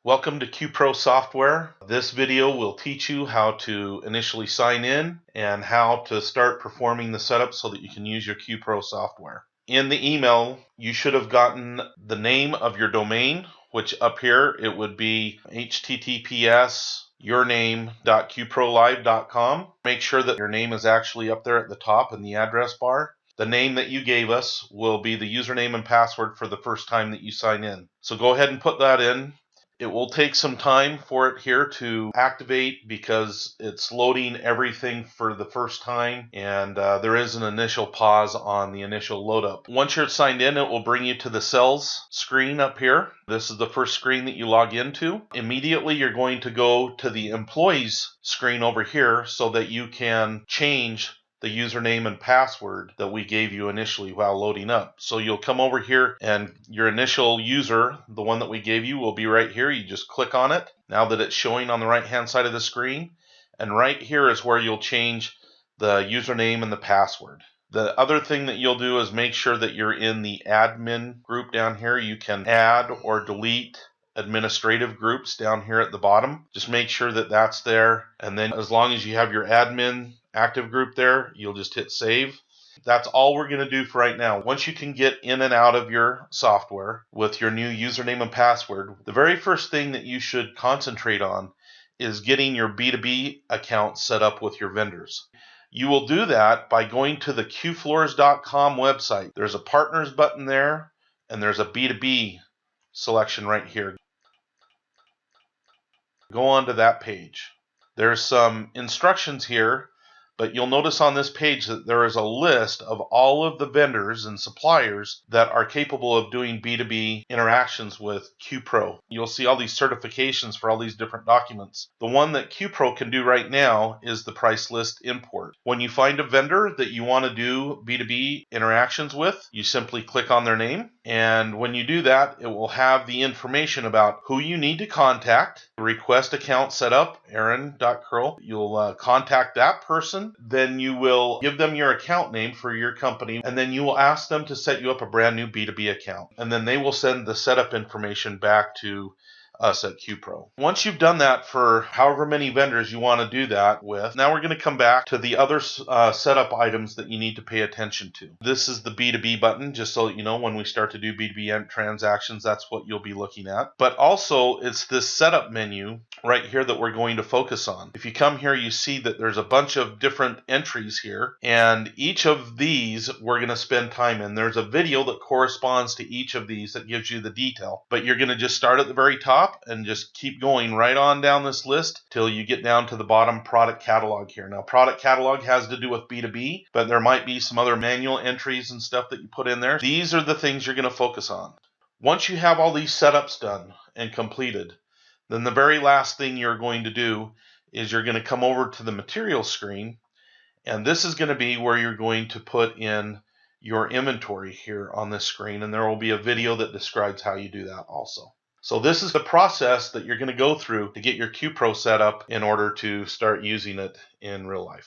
Welcome to QPro software. This video will teach you how to initially sign in and how to start performing the setup so that you can use your QPro software. In the email, you should have gotten the name of your domain, which up here it would be https yourname.qprolive.com. Make sure that your name is actually up there at the top in the address bar. The name that you gave us will be the username and password for the first time that you sign in. So go ahead and put that in. It will take some time for it here to activate because it's loading everything for the first time, and there is an initial pause on the initial load up. Once you're signed in, it will bring you to the sales screen up here. This is the first screen that you log into. Immediately you're going to go to the employees screen over here so that you can change the username and password that we gave you initially while loading up. So you'll come over here and your initial user, the one that we gave you, will be right here. You just click on it now that it's showing on the right hand side of the screen, and right here is where you'll change the username and the password. The other thing that you'll do is make sure that you're in the admin group down here. You can add or delete administrative groups down here at the bottom. Just make sure that that's there, and then as long as you have your admin active group there, you'll just hit save. That's all we're going to do for right now. Once you can get in and out of your software with your new username and password, the very first thing that you should concentrate on is getting your B2B account set up with your vendors. You will do that by going to the qfloors.com website. There's a partners button there, and there's a B2B selection right here. Go on to that page. There's some instructions here, but you'll notice on this page that there is a list of all of the vendors and suppliers that are capable of doing B2B interactions with QPro. You'll see all these certifications for all these different documents. The one that QPro can do right now is the price list import. When you find a vendor that you want to do B2B interactions with, you simply click on their name. And when you do that, it will have the information about who you need to contact, request account setup, aaron.curl. You'll contact that person. Then you will give them your account name for your company, and then you will ask them to set you up a brand new B2B account. And then they will send the setup information back to us at QPro. Once you've done that for however many vendors you want to do that with, now we're going to come back to the other setup items that you need to pay attention to. This is the B2B button, just so that you know when we start to do B2B transactions, that's what you'll be looking at. But also it's this setup menu right here that we're going to focus on. If you come here, you see that there's a bunch of different entries here, and each of these we're going to spend time in. There's a video that corresponds to each of these that gives you the detail, but you're going to just start at the very top and just keep going right on down this list till you get down to the bottom product catalog here. Now, product catalog has to do with B2B, but there might be some other manual entries and stuff that you put in there. These are the things you're going to focus on. Once you have all these setups done and completed, then the very last thing you're going to do is you're going to come over to the materials screen, and this is going to be where you're going to put in your inventory here on this screen, and there will be a video that describes how you do that also. So this is the process that you're going to go through to get your QPro set up in order to start using it in real life.